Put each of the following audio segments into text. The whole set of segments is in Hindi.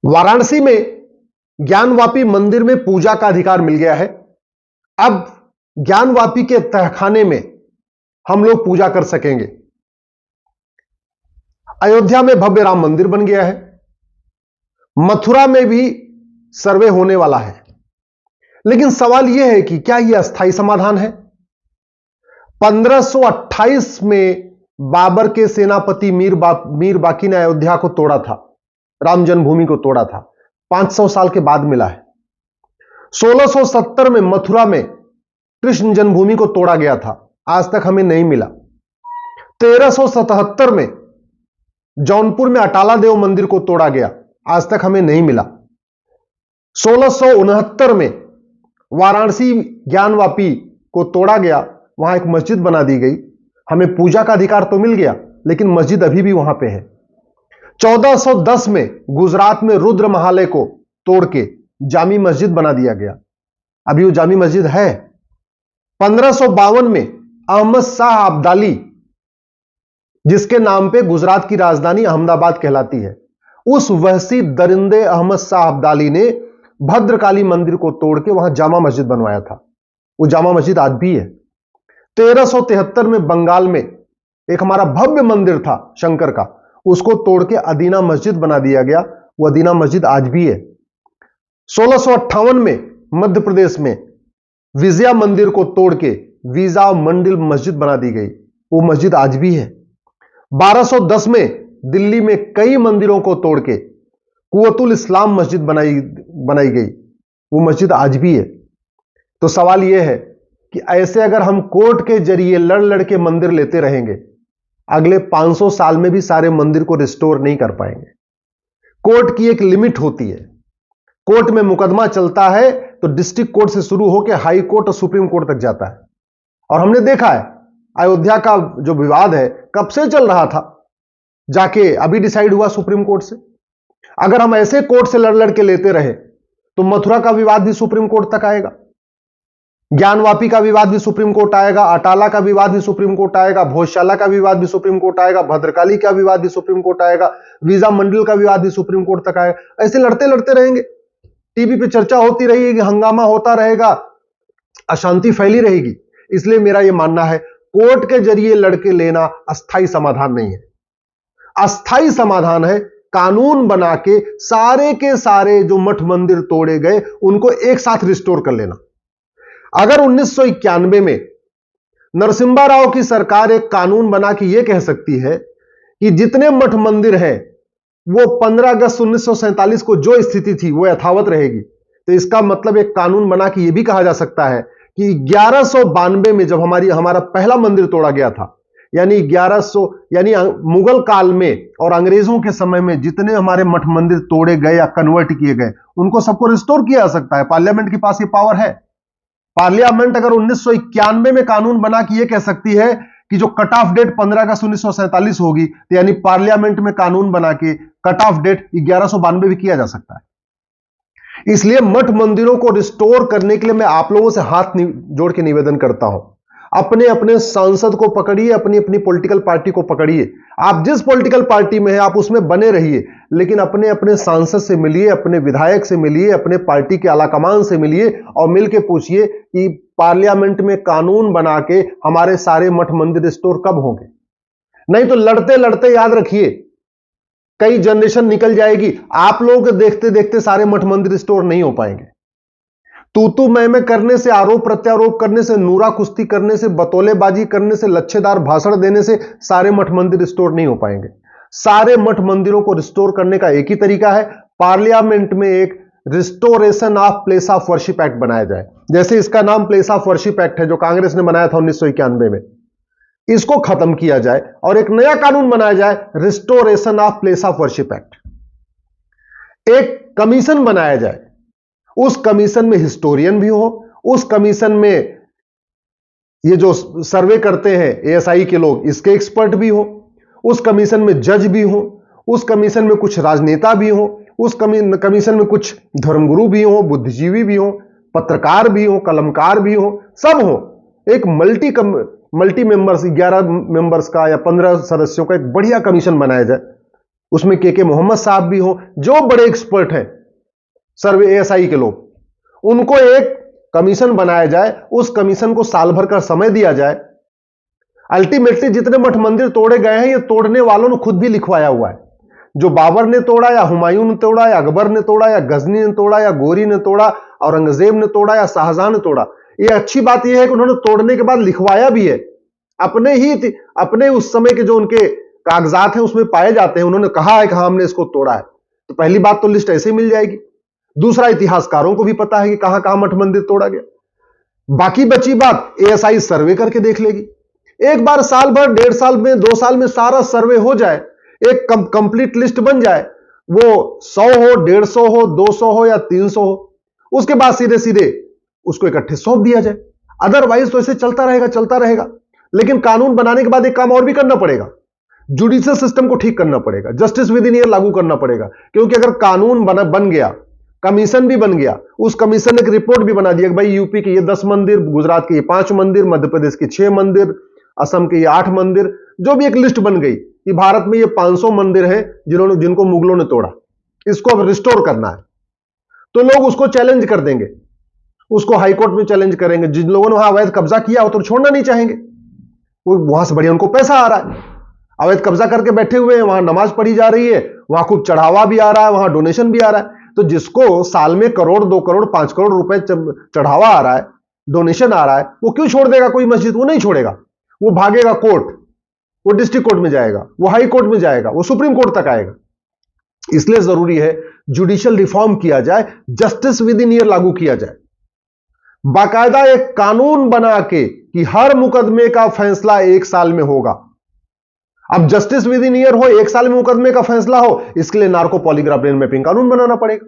वाराणसी में ज्ञानवापी मंदिर में पूजा का अधिकार मिल गया है। अब ज्ञानवापी के तहखाने में हम लोग पूजा कर सकेंगे। अयोध्या में भव्य राम मंदिर बन गया है। मथुरा में भी सर्वे होने वाला है। लेकिन सवाल यह है कि क्या यह अस्थायी समाधान है? 1528 में बाबर के सेनापति मीर बाकी ने अयोध्या को तोड़ा था, राम जन्मभूमि को तोड़ा था। 500 साल के बाद मिला है। 1670 में मथुरा में कृष्ण जन्मभूमि को तोड़ा गया था, आज तक हमें नहीं मिला। 1377 में जौनपुर में अटाला देव मंदिर को तोड़ा गया, आज तक हमें नहीं मिला। 1669 में वाराणसी ज्ञानवापी को तोड़ा गया, वहां एक मस्जिद बना दी गई। हमें पूजा का अधिकार तो मिल गया, लेकिन मस्जिद अभी भी वहां पे है। 1410 में गुजरात में रुद्र महालय को तोड़ के जामी मस्जिद बना दिया गया, अभी वो जामी मस्जिद है। 1552 में अहमद शाह अब्दाली, जिसके नाम पे गुजरात की राजधानी अहमदाबाद कहलाती है, उस वहशी दरिंदे अहमद शाह अब्दाली ने भद्रकाली मंदिर को तोड़ के वहां जामा मस्जिद बनवाया था। वो जामा मस्जिद आज भी है। 1373 में बंगाल में एक हमारा भव्य मंदिर था शंकर का, उसको तोड़ के अदीना मस्जिद बना दिया गया, वो अदीना मस्जिद आज भी है। 1658 में मध्य प्रदेश में विजया मंदिर को तोड़ के वीजा मंडिल मस्जिद बना दी गई, वो मस्जिद आज भी है। 1210 में दिल्ली में कई मंदिरों को तोड़ के कुव्वतुल इस्लाम मस्जिद बनाई गई, वो मस्जिद आज भी है। तो सवाल यह है कि ऐसे अगर हम कोर्ट के जरिए लड़ लड़ के मंदिर लेते रहेंगे, अगले 500 साल में भी सारे मंदिर को रिस्टोर नहीं कर पाएंगे। कोर्ट की एक लिमिट होती है। कोर्ट में मुकदमा चलता है तो डिस्ट्रिक्ट कोर्ट से शुरू होकर हाई कोर्ट और सुप्रीम कोर्ट तक जाता है। और हमने देखा है अयोध्या का जो विवाद है कब से चल रहा था, जाके अभी डिसाइड हुआ सुप्रीम कोर्ट से। अगर हम ऐसे कोर्ट से लड़ लड़ के लेते रहे तो मथुरा का विवाद भी सुप्रीम कोर्ट तक आएगा, ज्ञानवापी का विवाद भी सुप्रीम कोर्ट आएगा, अटाला का विवाद भी सुप्रीम कोर्ट आएगा, भोजशाला का विवाद भी सुप्रीम कोर्ट आएगा, भद्रकाली का विवाद भी सुप्रीम कोर्ट आएगा, वीजा मंडल का विवाद भी सुप्रीम कोर्ट तक आएगा। ऐसे लड़ते लड़ते रहेंगे, टीवी पे चर्चा होती रहेगी, हंगामा होता रहेगा, अशांति फैली रहेगी। इसलिए मेरा यह मानना है कोर्ट के जरिए लड़के लेना अस्थायी समाधान नहीं है। अस्थायी समाधान है कानून बना के सारे जो मठ मंदिर तोड़े गए उनको एक साथ रिस्टोर कर लेना। अगर 1991 में नरसिम्हा राव की सरकार एक कानून बना के यह कह सकती है कि जितने मठ मंदिर हैं वो 15 अगस्त 1947 को जो स्थिति थी वो यथावत रहेगी, तो इसका मतलब एक कानून बना के यह भी कहा जा सकता है कि 1192 में जब हमारा पहला मंदिर तोड़ा गया था, यानी 1100 यानी मुगल काल में और अंग्रेजों के समय में जितने हमारे मठ मंदिर तोड़े गए या कन्वर्ट किए गए उनको सबको रिस्टोर किया जा सकता है। पार्लियामेंट के पास ये पावर है। पार्लियामेंट अगर 1991 में कानून बना के ये कह सकती है कि जो कट ऑफ डेट 15 अगस्त 1947 होगी, तो यानी पार्लियामेंट में कानून बना के कट ऑफ डेट 1192 भी किया जा सकता है। इसलिए मठ मंदिरों को रिस्टोर करने के लिए मैं आप लोगों से हाथ जोड़ के निवेदन करता हूं, अपने अपने सांसद को पकड़िए, अपनी अपनी पॉलिटिकल पार्टी को पकड़िए। आप जिस पॉलिटिकल पार्टी में हैं आप उसमें बने रहिए, लेकिन अपने अपने सांसद से मिलिए, अपने विधायक से मिलिए, अपने पार्टी के आलाकमान से मिलिए और मिलकर पूछिए कि पार्लियामेंट में कानून बना के हमारे सारे मठ मंदिर रिस्टोर कब होंगे। नहीं तो लड़ते लड़ते याद रखिए कई जनरेशन निकल जाएगी, आप लोगों के देखते देखते सारे मठ मंदिर रिस्टोर नहीं हो पाएंगे। तू मैं करने से, आरोप प्रत्यारोप करने से, नूरा कुश्ती करने से, बतौलेबाजी करने से, लच्छेदार भाषण देने से सारे मठ मंदिर रिस्टोर नहीं हो पाएंगे। सारे मठ मंदिरों को रिस्टोर करने का एक ही तरीका है, पार्लियामेंट में एक restoration of place of worship act बनाया जाए। जैसे इसका नाम प्लेस ऑफ वर्शिप एक्ट है जो कांग्रेस ने बनाया था 1991 में, इसको खत्म किया जाए और एक नया कानून बनाया जाए, restoration of place of worship act. एक कमीशन बनाया जाए, उस कमीशन में हिस्टोरियन भी हो, उस कमीशन में ये जो सर्वे करते हैं एएसआई के लोग इसके एक्सपर्ट भी हो, उस कमीशन में जज भी हो, उस कमीशन में कुछ राजनेता भी हो, उस कमीशन में कुछ धर्मगुरु भी हो, बुद्धिजीवी भी हो, पत्रकार भी हो, कलमकार भी हो, सब हो। एक मल्टी मेंबर्स 11 मेंबर्स का या 15 सदस्यों का एक बढ़िया कमीशन बनाया जाए उसमें के मोहम्मद साहब भी हो, जो बड़े एक्सपर्ट हैं सर्वे एएसआई के लोग, उनको एक कमीशन बनाया जाए, उस कमीशन को साल भर का समय दिया जाए। अल्टीमेटली जितने मठ मंदिर तोड़े गए हैं, ये तोड़ने वालों ने खुद भी लिखवाया हुआ है। जो बाबर ने तोड़ा, या हुमायूं ने तोड़ा, या अकबर ने तोड़ा, या गजनी ने तोड़ा, या गोरी ने तोड़ा, औरंगजेब ने तोड़ा, या शाहजहां ने तोड़ा, ये अच्छी बात यह है कि उन्होंने तोड़ने के बाद लिखवाया भी है। अपने उस समय के जो उनके कागजात हैं उसमें पाए जाते हैं, उन्होंने कहा है कि हाँ हमने इसको तोड़ा है। तो पहली बात तो लिस्ट ऐसे ही मिल जाएगी। दूसरा, इतिहासकारों को भी पता है कि कहां कहां मठ मंदिर तोड़ा गया। बाकी बची बात एएसआई सर्वे करके देख लेगी। एक बार साल भर, 1.5 साल में, 2 साल में सारा सर्वे हो जाए, एक कंप्लीट लिस्ट बन जाए, वो 100 हो, 150 हो, 200 हो या 300 हो, उसके बाद सीधे सीधे उसको इकट्ठे सौंप दिया जाए। अदरवाइज तो ऐसे चलता रहेगा। लेकिन कानून बनाने के बाद एक काम और भी करना पड़ेगा, जुडिशियल सिस्टम को ठीक करना पड़ेगा, जस्टिस विद इन ईयर लागू करना पड़ेगा। क्योंकि अगर कानून बन गया, कमीशन भी बन गया, उस कमीशन ने एक रिपोर्ट भी बना दिया कि भाई यूपी के ये 10 मंदिर, गुजरात के ये 5 मंदिर, मध्य प्रदेश के 6 मंदिर, असम के ये 8 मंदिर, जो भी एक लिस्ट बन गई कि भारत में ये 500 मंदिर हैं जिनको मुगलों ने तोड़ा, इसको अब रिस्टोर करना है। तो लोग उसको चैलेंज कर देंगे, उसको हाईकोर्ट में चैलेंज करेंगे। जिन लोगों ने वहां अवैध कब्जा किया हो तो छोड़ना नहीं चाहेंगे, वो वहां से बढ़िया उनको पैसा आ रहा है। अवैध कब्जा करके बैठे हुए हैं, वहां नमाज पढ़ी जा रही है, वहां खूब चढ़ावा भी आ रहा है, वहां डोनेशन भी आ रहा है। तो जिसको साल में 1 करोड़, 2 करोड़, 5 करोड़ रुपए चढ़ावा आ रहा है, डोनेशन आ रहा है, वो क्यों छोड़ देगा कोई मस्जिद? वो नहीं छोड़ेगा, वो भागेगा कोर्ट, वो डिस्ट्रिक्ट कोर्ट में जाएगा, वो हाई कोर्ट में जाएगा, वो सुप्रीम कोर्ट तक आएगा। इसलिए जरूरी है जुडिशियल रिफॉर्म किया जाए, जस्टिस विद इन ईयर लागू किया जाए, बाकायदा एक कानून बना के कि हर मुकदमे का फैसला 1 साल में होगा। अब जस्टिस विद इन ईयर हो, 1 साल में मुकदमे का फैसला हो, इसके लिए नार्को पॉलीग्राफ ब्रेन मैपिंग कानून बनाना पड़ेगा।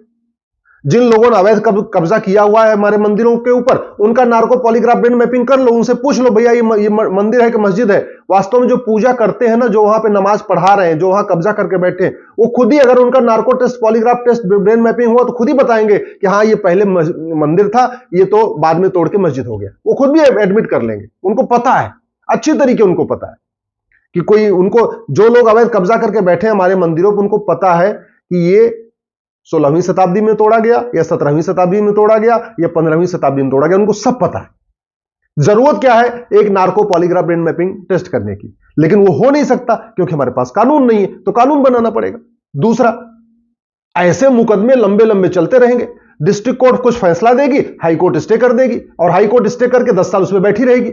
जिन लोगों ने अवैध कब्जा किया हुआ है हमारे मंदिरों के ऊपर, उनका नार्को पॉलीग्राफ ब्रेन मैपिंग कर लो, उनसे पूछ लो भैया ये मंदिर है कि मस्जिद है? वास्तव में जो पूजा करते हैं ना, जो वहां पे नमाज पढ़ा रहे हैं, जो वहां कब्जा करके बैठे हैं, वो खुद ही, अगर उनका narco test, polygraph test, brain mapping हुआ तो खुद ही बताएंगे कि हाँ ये पहले मंदिर था, ये तो बाद में तोड़ के मस्जिद हो गया। वो खुद भी एडमिट कर लेंगे, उनको पता है, अच्छी तरीके उनको पता है कि कोई उनको, जो लोग अवैध कब्जा करके बैठे हैं हमारे मंदिरों पर, उनको पता है कि ये 16वीं शताब्दी में तोड़ा गया, या 17वीं शताब्दी में तोड़ा गया, या 15वीं शताब्दी में तोड़ा गया, उनको सब पता है। जरूरत क्या है? एक narco polygraph brain mapping test करने की। लेकिन वो हो नहीं सकता क्योंकि हमारे पास कानून नहीं है, तो कानून बनाना पड़ेगा। दूसरा, ऐसे मुकदमे लंबे लंबे चलते रहेंगे, डिस्ट्रिक्ट कोर्ट कुछ फैसला देगी, हाई कोर्ट स्टे कर देगी, और हाई कोर्ट स्टे करके 10 साल उसमें बैठी रहेगी।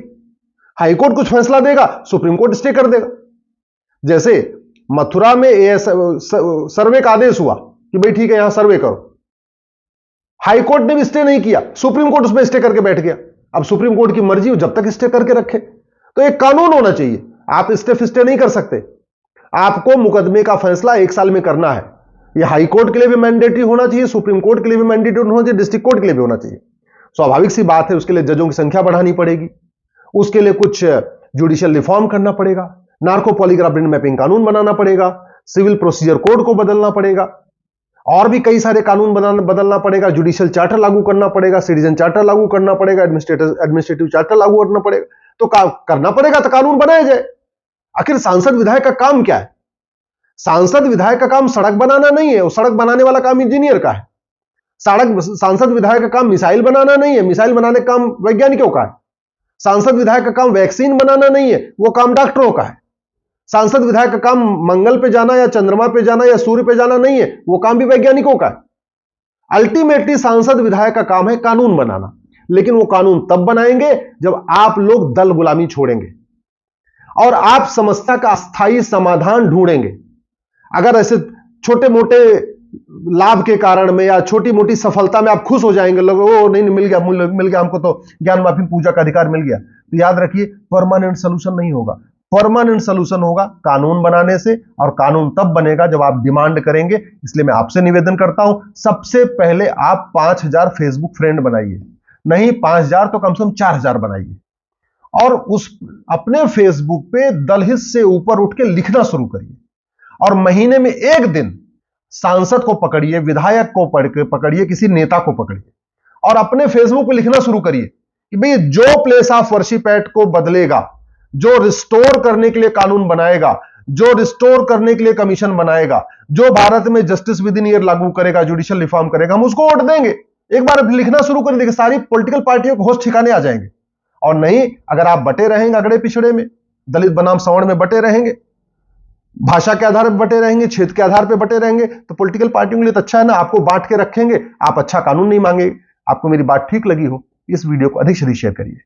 हाई कोर्ट कुछ फैसला देगा, सुप्रीम कोर्ट स्टे कर देगा। जैसे मथुरा में सर्वे का आदेश हुआ कि भाई ठीक है यहां सर्वे करो, हाई कोर्ट ने भी स्टे नहीं किया, सुप्रीम कोर्ट उसमें स्टे करके बैठ गया। अब सुप्रीम कोर्ट की मर्जी हो, जब तक स्टे करके रखे। तो एक कानून होना चाहिए, आप स्टे नहीं कर सकते। आपको मुकदमे का फैसला 1 साल में करना है। यह हाई कोर्ट के लिए भी मैंडेटरी होना चाहिए, सुप्रीम कोर्ट के लिए भी मैंडेटरी होना चाहिए, डिस्ट्रिक्ट कोर्ट के लिए भी होना चाहिए। स्वाभाविक सी बात है, उसके लिए जजों की संख्या बढ़ानी पड़ेगी, उसके लिए कुछ जुडिशियल रिफॉर्म करना पड़ेगा, नार्को पॉलीग्राफ ब्रेन मैपिंग कानून बनाना पड़ेगा, सिविल प्रोसीजर कोड को बदलना पड़ेगा, और भी कई सारे कानून बदलना पड़ेगा, जुडिशियल चार्टर लागू करना पड़ेगा, सिटीजन चार्टर लागू करना पड़ेगा, एडमिनिस्ट्रेटिव चार्टर लागू करना पड़ेगा। तो करना पड़ेगा तो कानून बनाया जाए। आखिर सांसद विधायक का काम क्या है? सांसद विधायक का काम सड़क बनाना नहीं है, वो सड़क बनाने वाला काम इंजीनियर का है। सांसद विधायक का काम मिसाइल बनाना नहीं है, मिसाइल बनाने का काम वैज्ञानिकों का है। सांसद विधायक का काम वैक्सीन बनाना नहीं है, वो काम डॉक्टरों का है। सांसद विधायक का काम मंगल पे जाना या चंद्रमा पे जाना या सूर्य पे जाना नहीं है, वो काम भी वैज्ञानिकों का है। अल्टीमेटली सांसद विधायक का काम है कानून बनाना। लेकिन वो कानून तब बनाएंगे जब आप लोग दल गुलामी छोड़ेंगे और आप समस्या का अस्थायी समाधान ढूंढेंगे। अगर ऐसे छोटे मोटे लाभ के कारण में या छोटी मोटी सफलता में आप खुश हो जाएंगे, लोग वो नहीं मिल गया हमको तो ज्ञान माफी पूजा का अधिकार मिल गया, तो याद रखिए परमानेंट सोल्यूशन नहीं होगा। परमानेंट सोल्यूशन होगा कानून बनाने से, और कानून तब बनेगा जब आप डिमांड करेंगे। इसलिए मैं आपसे निवेदन करता हूं, सबसे पहले आप 5000 फेसबुक फ्रेंड बनाइए, नहीं 5000 तो कम से कम 4000 बनाइए, और उस अपने फेसबुक पे दलहित से ऊपर उठ के लिखना शुरू करिए। और महीने में 1 दिन सांसद को पकड़िए, विधायक को पकड़िए, किसी नेता को पकड़िए, और अपने फेसबुक पे लिखना शुरू करिए कि भाई जो प्लेस ऑफ वर्शिप एक्ट को बदलेगा, जो रिस्टोर करने के लिए कानून बनाएगा, जो रिस्टोर करने के लिए कमीशन बनाएगा, जो भारत में जस्टिस विद इन ईयर लागू करेगा, जुडिशियल रिफॉर्म करेगा, हम उसको वोट देंगे। एक बार लिखना शुरू कर देंगे, सारी पॉलिटिकल पार्टियों को होश ठिकाने आ जाएंगे। और नहीं, अगर आप बटे रहेंगे अगड़े पिछड़े में, दलित बनाम सवर्ण में बटे रहेंगे, भाषा के आधार पर बटे रहेंगे, क्षेत्र के आधार पर बटे रहेंगे, तो पॉलिटिकल पार्टियों के लिए तो अच्छा है ना, आपको बांट के रखेंगे, आप अच्छा कानून नहीं मांगे। आपको मेरी बात ठीक लगी हो, इस वीडियो को अधिक से अधिक शेयर करिए।